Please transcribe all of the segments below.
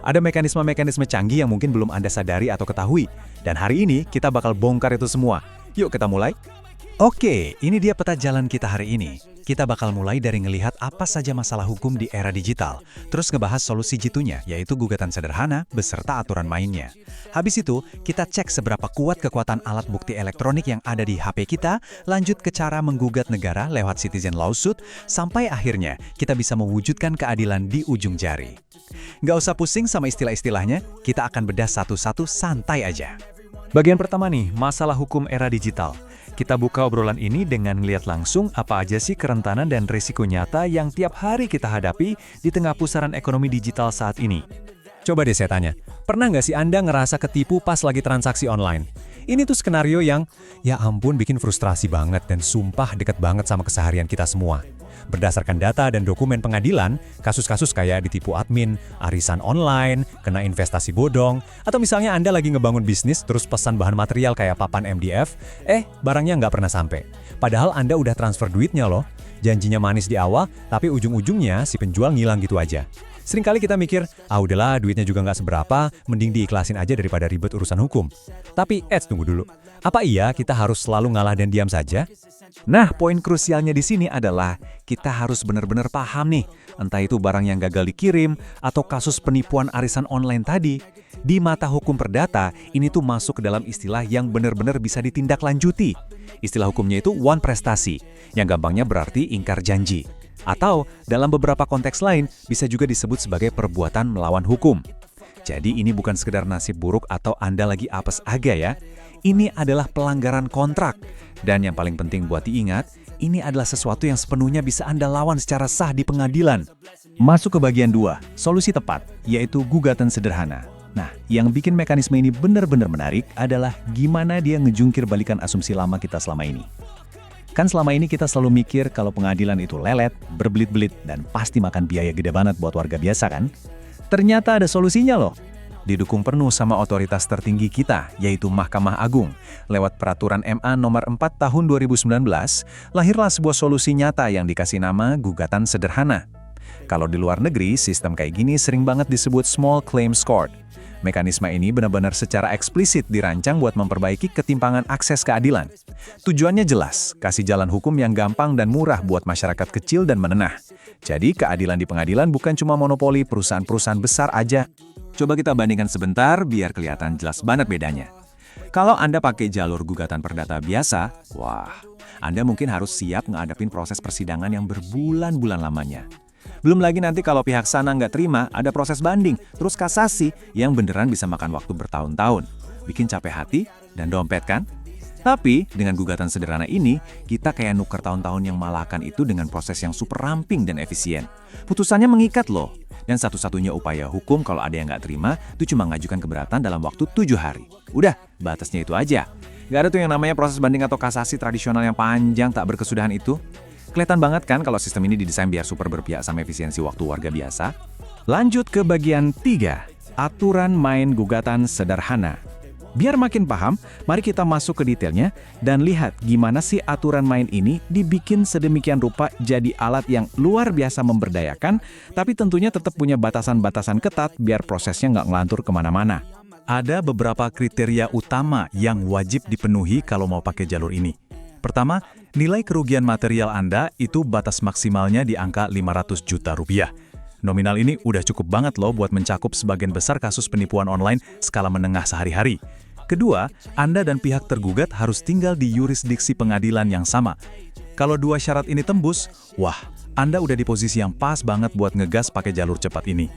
Ada mekanisme-mekanisme canggih yang mungkin belum Anda sadari atau ketahui. Dan hari ini kita bakal bongkar itu semua. Yuk kita mulai. Oke, ini dia peta jalan kita hari ini. Kita bakal mulai dari ngelihat apa saja masalah hukum di era digital, terus ngebahas solusi jitunya, yaitu gugatan sederhana beserta aturan mainnya. Habis itu, kita cek seberapa kuat kekuatan alat bukti elektronik yang ada di HP kita, lanjut ke cara menggugat negara lewat citizen lawsuit, sampai akhirnya kita bisa mewujudkan keadilan di ujung jari. Nggak usah pusing sama istilah-istilahnya, kita akan bedah satu-satu santai aja. Bagian pertama nih, masalah hukum era digital. Kita buka obrolan ini dengan ngeliat langsung apa aja sih kerentanan dan risiko nyata yang tiap hari kita hadapi di tengah pusaran ekonomi digital saat ini. Coba deh saya tanya, pernah nggak sih Anda ngerasa ketipu pas lagi transaksi online? Ini tuh skenario yang, ya ampun bikin frustrasi banget dan sumpah deket banget sama keseharian kita semua. Berdasarkan data dan dokumen pengadilan, kasus-kasus kayak ditipu admin, arisan online, kena investasi bodong, atau misalnya Anda lagi ngebangun bisnis terus pesan bahan material kayak papan MDF, barangnya nggak pernah sampai. Padahal Anda udah transfer duitnya loh. Janjinya manis di awal, tapi ujung-ujungnya si penjual ngilang gitu aja. Seringkali kita mikir, udahlah duitnya juga nggak seberapa, mending diikhlasin aja daripada ribet urusan hukum. Tapi, tunggu dulu. Apa iya kita harus selalu ngalah dan diam saja? Nah, poin krusialnya di sini adalah kita harus benar-benar paham nih, entah itu barang yang gagal dikirim atau kasus penipuan arisan online tadi. Di mata hukum perdata, ini tuh masuk ke dalam istilah yang benar-benar bisa ditindaklanjuti. Istilah hukumnya itu one prestasi, yang gampangnya berarti ingkar janji. Atau dalam beberapa konteks lain bisa juga disebut sebagai perbuatan melawan hukum. Jadi ini bukan sekedar nasib buruk atau Anda lagi apes aga ya. Ini adalah pelanggaran kontrak. Dan yang paling penting buat diingat, ini adalah sesuatu yang sepenuhnya bisa Anda lawan secara sah di pengadilan. Masuk ke bagian 2, solusi tepat, yaitu gugatan sederhana. Nah, yang bikin mekanisme ini benar-benar menarik adalah gimana dia ngejungkir balikan asumsi lama kita selama ini. Kan selama ini kita selalu mikir kalau pengadilan itu lelet, berbelit-belit, dan pasti makan biaya gede banget buat warga biasa kan? Ternyata ada solusinya loh. Didukung penuh sama otoritas tertinggi kita, yaitu Mahkamah Agung. Lewat Peraturan MA Nomor 4 Tahun 2019, lahirlah sebuah solusi nyata yang dikasih nama gugatan sederhana. Kalau di luar negeri, sistem kayak gini sering banget disebut Small Claims Court. Mekanisme ini benar-benar secara eksplisit dirancang buat memperbaiki ketimpangan akses keadilan. Tujuannya jelas, kasih jalan hukum yang gampang dan murah buat masyarakat kecil dan menengah. Jadi keadilan di pengadilan bukan cuma monopoli perusahaan-perusahaan besar aja. Coba kita bandingkan sebentar biar kelihatan jelas banget bedanya. Kalau Anda pakai jalur gugatan perdata biasa, Anda mungkin harus siap ngadepin proses persidangan yang berbulan-bulan lamanya. Belum lagi nanti kalau pihak sana nggak terima, ada proses banding, terus kasasi yang beneran bisa makan waktu bertahun-tahun. Bikin capek hati dan dompet kan? Tapi dengan gugatan sederhana ini, kita kayak nuker tahun-tahun yang melelahkan itu dengan proses yang super ramping dan efisien. Putusannya mengikat loh. Dan satu-satunya upaya hukum kalau ada yang nggak terima, itu cuma ngajukan keberatan dalam waktu 7 hari. Udah, batasnya itu aja. Nggak ada tuh yang namanya proses banding atau kasasi tradisional yang panjang tak berkesudahan itu. Kelihatan banget kan kalau sistem ini didesain biar super berpihak sama efisiensi waktu warga biasa? Lanjut ke bagian 3, aturan main gugatan sederhana. Biar makin paham, mari kita masuk ke detailnya dan lihat gimana sih aturan main ini dibikin sedemikian rupa jadi alat yang luar biasa memberdayakan, tapi tentunya tetap punya batasan-batasan ketat biar prosesnya nggak ngelantur kemana-mana. Ada beberapa kriteria utama yang wajib dipenuhi kalau mau pakai jalur ini. Pertama, nilai kerugian material Anda itu batas maksimalnya di angka 500 juta rupiah. Nominal ini udah cukup banget loh buat mencakup sebagian besar kasus penipuan online skala menengah sehari-hari. Kedua, Anda dan pihak tergugat harus tinggal di yurisdiksi pengadilan yang sama. Kalau dua syarat ini tembus, Anda udah di posisi yang pas banget buat ngegas pakai jalur cepat ini.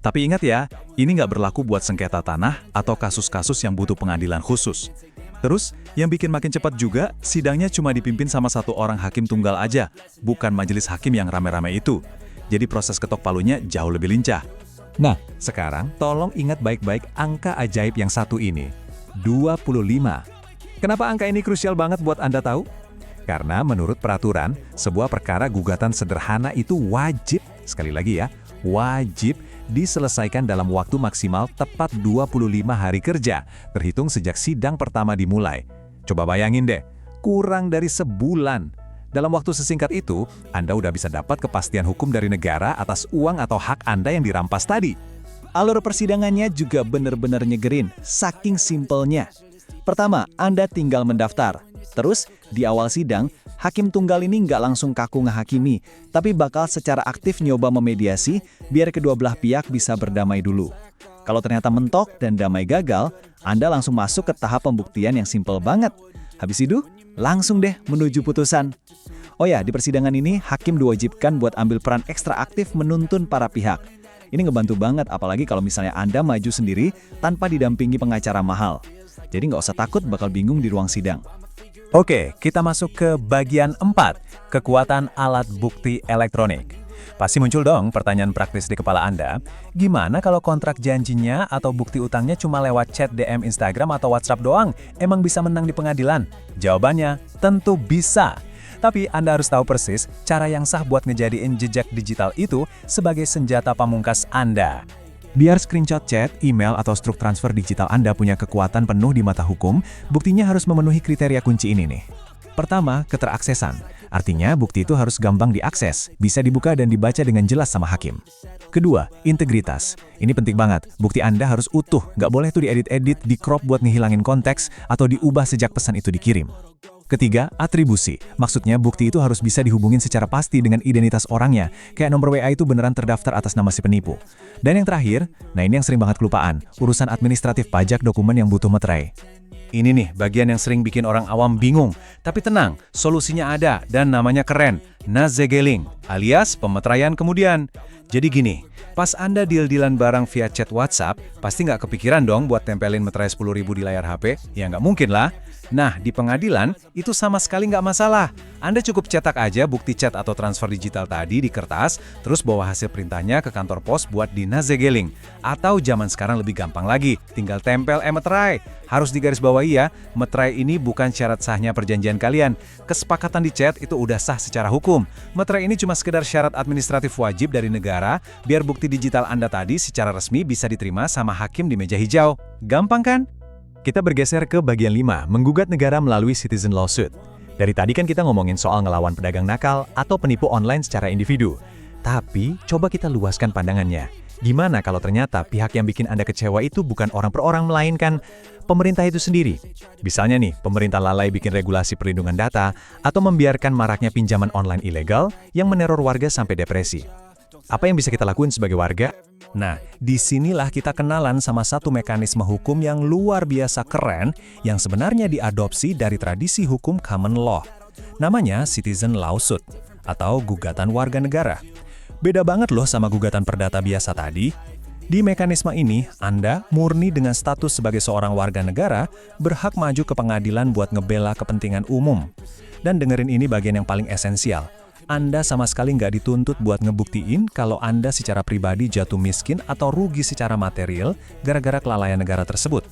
Tapi ingat ya, ini nggak berlaku buat sengketa tanah atau kasus-kasus yang butuh pengadilan khusus. Terus, yang bikin makin cepat juga, sidangnya cuma dipimpin sama satu orang hakim tunggal aja, bukan majelis hakim yang rame-rame itu. Jadi proses ketok palunya jauh lebih lincah. Nah, sekarang tolong ingat baik-baik angka ajaib yang satu ini, 25. Kenapa angka ini krusial banget buat Anda tahu? Karena menurut peraturan, sebuah perkara gugatan sederhana itu wajib, sekali lagi ya, wajib diselesaikan dalam waktu maksimal tepat 25 hari kerja, terhitung sejak sidang pertama dimulai. Coba bayangin deh, kurang dari sebulan. Dalam waktu sesingkat itu, Anda udah bisa dapat kepastian hukum dari negara atas uang atau hak Anda yang dirampas tadi. Alur persidangannya juga benar-benar nyegerin, saking simpelnya. Pertama, Anda tinggal mendaftar. Terus, di awal sidang, hakim tunggal ini nggak langsung kaku ngehakimi, tapi bakal secara aktif nyoba memediasi biar kedua belah pihak bisa berdamai dulu. Kalau ternyata mentok dan damai gagal, Anda langsung masuk ke tahap pembuktian yang simpel banget. Habis itu, langsung deh menuju putusan. Oh ya, di persidangan ini, hakim diwajibkan buat ambil peran ekstra aktif menuntun para pihak. Ini ngebantu banget, apalagi kalau misalnya Anda maju sendiri tanpa didampingi pengacara mahal. Jadi nggak usah takut bakal bingung di ruang sidang. Oke, kita masuk ke bagian 4, kekuatan alat bukti elektronik. Pasti muncul dong pertanyaan praktis di kepala Anda, gimana kalau kontrak janjinya atau bukti utangnya cuma lewat chat DM Instagram atau WhatsApp doang, emang bisa menang di pengadilan? Jawabannya, tentu bisa. Tapi Anda harus tahu persis cara yang sah buat ngejadiin jejak digital itu sebagai senjata pamungkas Anda. Biar screenshot chat, email, atau struk transfer digital Anda punya kekuatan penuh di mata hukum, buktinya harus memenuhi kriteria kunci ini nih. Pertama, keteraksesan. Artinya, bukti itu harus gampang diakses, bisa dibuka dan dibaca dengan jelas sama hakim. Kedua, integritas. Ini penting banget, bukti Anda harus utuh, nggak boleh tuh diedit-edit, di-crop buat ngehilangin konteks, atau diubah sejak pesan itu dikirim. Ketiga, atribusi. Maksudnya bukti itu harus bisa dihubungin secara pasti dengan identitas orangnya, kayak nomor WA itu beneran terdaftar atas nama si penipu. Dan yang terakhir, nah ini yang sering banget kelupaan, urusan administratif pajak dokumen yang butuh materai. Ini nih bagian yang sering bikin orang awam bingung. Tapi tenang, solusinya ada dan namanya keren, Nazegeling, alias pemeteraian kemudian. Jadi gini, pas Anda deal-dealan barang via chat WhatsApp, pasti nggak kepikiran dong buat tempelin materai 10.000 di layar HP? Ya nggak mungkin lah. Nah, di pengadilan, itu sama sekali nggak masalah. Anda cukup cetak aja bukti chat atau transfer digital tadi di kertas, terus bawa hasil perintahnya ke kantor pos buat di Nazegeling. Atau zaman sekarang lebih gampang lagi, tinggal tempel materai. Harus digarisbawahi ya, materai ini bukan syarat sahnya perjanjian kalian. Kesepakatan di chat itu udah sah secara hukum. Materai ini cuma sekedar syarat administratif wajib dari negara, biar bukti digital Anda tadi secara resmi bisa diterima sama hakim di meja hijau. Gampang kan? Kita bergeser ke bagian 5, menggugat negara melalui citizen lawsuit. Dari tadi kan kita ngomongin soal ngelawan pedagang nakal atau penipu online secara individu. Tapi, coba kita luaskan pandangannya. Gimana kalau ternyata pihak yang bikin Anda kecewa itu bukan orang per orang, melainkan pemerintah itu sendiri? Misalnya nih, pemerintah lalai bikin regulasi perlindungan data atau membiarkan maraknya pinjaman online ilegal yang meneror warga sampai depresi. Apa yang bisa kita lakuin sebagai warga? Nah, disinilah kita kenalan sama satu mekanisme hukum yang luar biasa keren yang sebenarnya diadopsi dari tradisi hukum common law. Namanya citizen lawsuit atau gugatan warga negara. Beda banget loh sama gugatan perdata biasa tadi. Di mekanisme ini, Anda murni dengan status sebagai seorang warga negara berhak maju ke pengadilan buat ngebela kepentingan umum. Dan dengerin ini bagian yang paling esensial. Anda sama sekali nggak dituntut buat ngebuktiin kalau Anda secara pribadi jatuh miskin atau rugi secara material gara-gara kelalaian negara tersebut.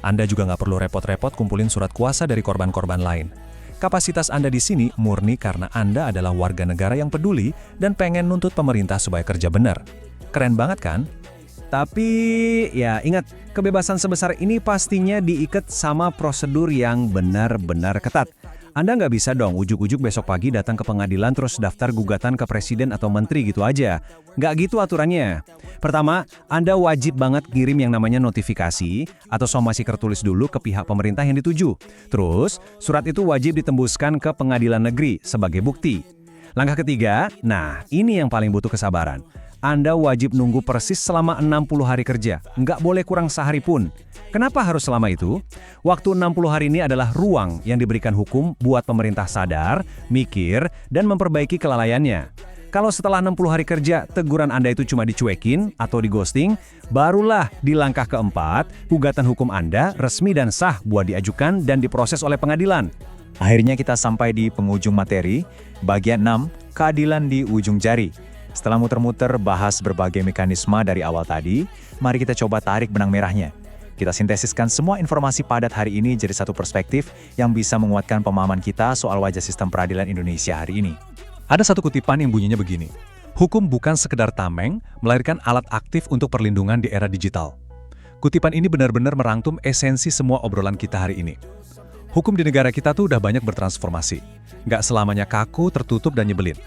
Anda juga nggak perlu repot-repot kumpulin surat kuasa dari korban-korban lain. Kapasitas Anda di sini murni karena Anda adalah warga negara yang peduli dan pengen nuntut pemerintah supaya kerja benar. Keren banget kan? Tapi ya ingat, kebebasan sebesar ini pastinya diikat sama prosedur yang benar-benar ketat. Anda nggak bisa dong ujuk-ujuk besok pagi datang ke pengadilan terus daftar gugatan ke presiden atau menteri gitu aja. Nggak gitu aturannya. Pertama, Anda wajib banget kirim yang namanya notifikasi atau somasi tertulis dulu ke pihak pemerintah yang dituju. Terus, surat itu wajib ditembuskan ke pengadilan negeri sebagai bukti. Langkah ketiga, nah ini yang paling butuh kesabaran. Anda wajib nunggu persis selama 60 hari kerja. Nggak boleh kurang sehari pun. Kenapa harus selama itu? Waktu 60 hari ini adalah ruang yang diberikan hukum buat pemerintah sadar, mikir, dan memperbaiki kelalaiannya. Kalau setelah 60 hari kerja, teguran Anda itu cuma dicuekin atau di-ghosting, barulah di langkah keempat, gugatan hukum Anda resmi dan sah buat diajukan dan diproses oleh pengadilan. Akhirnya kita sampai di penghujung materi, bagian 6, keadilan di ujung jari. Setelah muter-muter bahas berbagai mekanisme dari awal tadi, mari kita coba tarik benang merahnya. Kita sintesiskan semua informasi padat hari ini jadi satu perspektif yang bisa menguatkan pemahaman kita soal wajah sistem peradilan Indonesia hari ini. Ada satu kutipan yang bunyinya begini, hukum bukan sekedar tameng, melahirkan alat aktif untuk perlindungan di era digital. Kutipan ini benar-benar merangkum esensi semua obrolan kita hari ini. Hukum di negara kita tuh udah banyak bertransformasi. Nggak selamanya kaku, tertutup, dan nyebelin.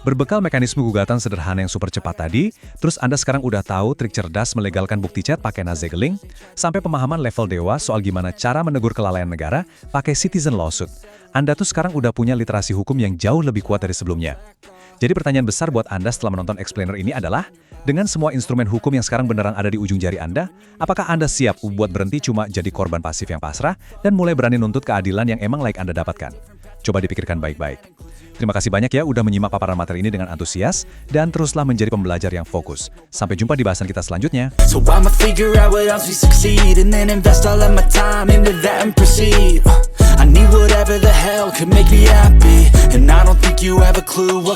Berbekal mekanisme gugatan sederhana yang super cepat tadi, terus Anda sekarang udah tahu trik cerdas melegalkan bukti chat pakai nazegeling, sampai pemahaman level dewa soal gimana cara menegur kelalaian negara pakai citizen lawsuit. Anda tuh sekarang udah punya literasi hukum yang jauh lebih kuat dari sebelumnya. Jadi pertanyaan besar buat Anda setelah menonton explainer ini adalah, dengan semua instrumen hukum yang sekarang beneran ada di ujung jari Anda, apakah Anda siap buat berhenti cuma jadi korban pasif yang pasrah dan mulai berani nuntut keadilan yang emang layak Anda dapatkan? Coba dipikirkan baik-baik. Terima kasih banyak ya udah menyimak paparan materi ini dengan antusias, dan teruslah menjadi pembelajar yang fokus. Sampai jumpa di bahasan kita selanjutnya. So I'ma figure out what else we succeed, and then invest all of my time into that and proceed. I need whatever the hell could make me happy, and I don't think you have a clue what